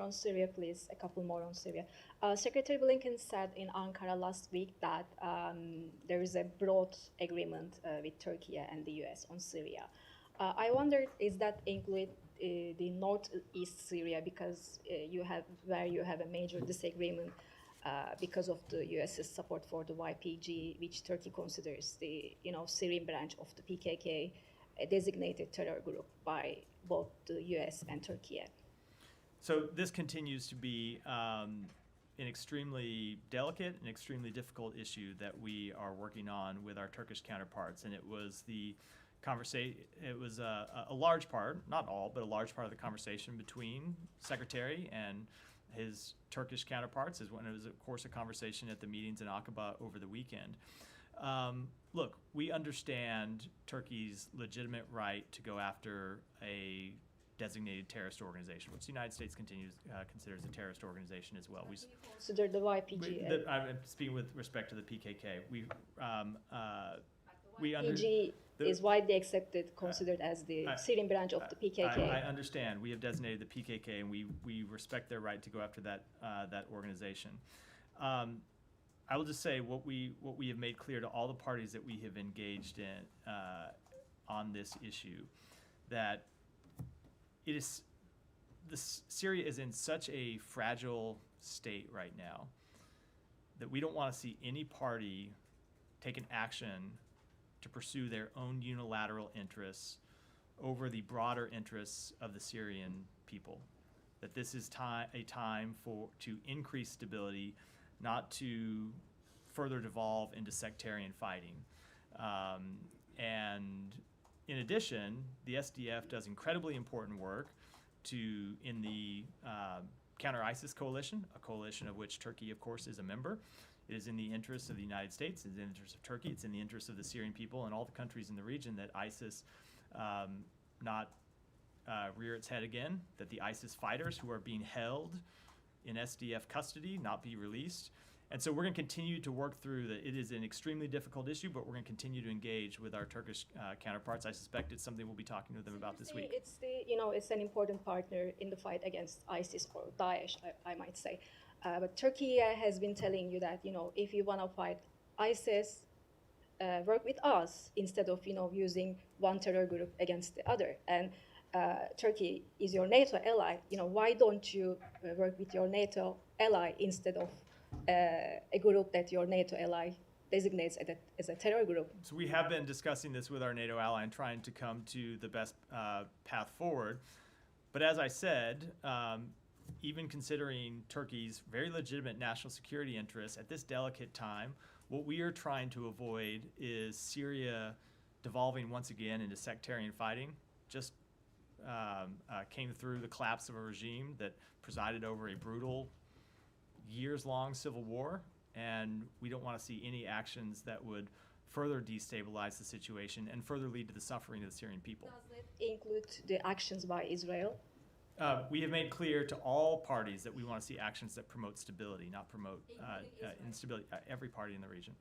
on Syria, please. A couple more on Syria. Secretary Blinken said in Ankara last week that there is a broad agreement with Turkey and the US on Syria. I wonder, is that include the northeast Syria, because you have a major disagreement because of the US's support for the YPG, which Turkey considers the Syrian branch of the PKK, a designated terror group by both the US and Turkey. So this continues to be an extremely delicate and extremely difficult issue that we are working on with our Turkish counterparts, and it was the conversation. It was a large part, not all, but a large part of the conversation between Secretary and his Turkish counterparts, as when it was, of course, a conversation at the meetings in Aqaba over the weekend. Look, we understand Turkey's legitimate right to go after a designated terrorist organization, which the United States considers a terrorist organization as well. We consider the YPG. I'm speaking with respect to the PKK. YPG is widely accepted, considered as the Syrian branch of the PKK. I understand. We have designated the PKK, and we respect their right to go after that organization. I will just say what we have made clear to all the parties that we have engaged in on this issue, that Syria is in such a fragile state right now that we don't want to see any party take an action to pursue their own unilateral interests over the broader interests of the Syrian people. That this is a time to increase stability, not to further devolve into sectarian fighting. And in addition, the SDF does incredibly important work in the counter-ISIS coalition, a coalition of which Turkey, of course, is a member. It is in the interest of the United States, it's in the interest of Turkey, it's in the interest of the Syrian people and all the countries in the region that ISIS not rear its head again, that the ISIS fighters who are being held in SDF custody not be released. And so we're going to continue to work through that. It is an extremely difficult issue, but we're going to continue to engage with our Turkish counterparts. I suspect it's something we'll be talking to them about this week. It's an important partner in the fight against ISIS or Daesh, I might say. But Turkey has been telling you that, if you want to fight ISIS, work with us instead of, using one terror group against the other. And Turkey is your NATO ally. Why don't you work with your NATO ally instead of a group that your NATO ally designates as a terror group? So we have been discussing this with our NATO ally and trying to come to the best path forward. But as I said, even considering Turkey's very legitimate national security interests at this delicate time, what we are trying to avoid is Syria devolving once again into sectarian fighting. Just came through the collapse of a regime that presided over a brutal, years-long civil war, and we don't want to see any actions that would further destabilize the situation and further lead to the suffering of the Syrian people. Does it include the actions by Israel? We have made clear to all parties that we want to see actions that promote stability, not promote instability. Every party in the region.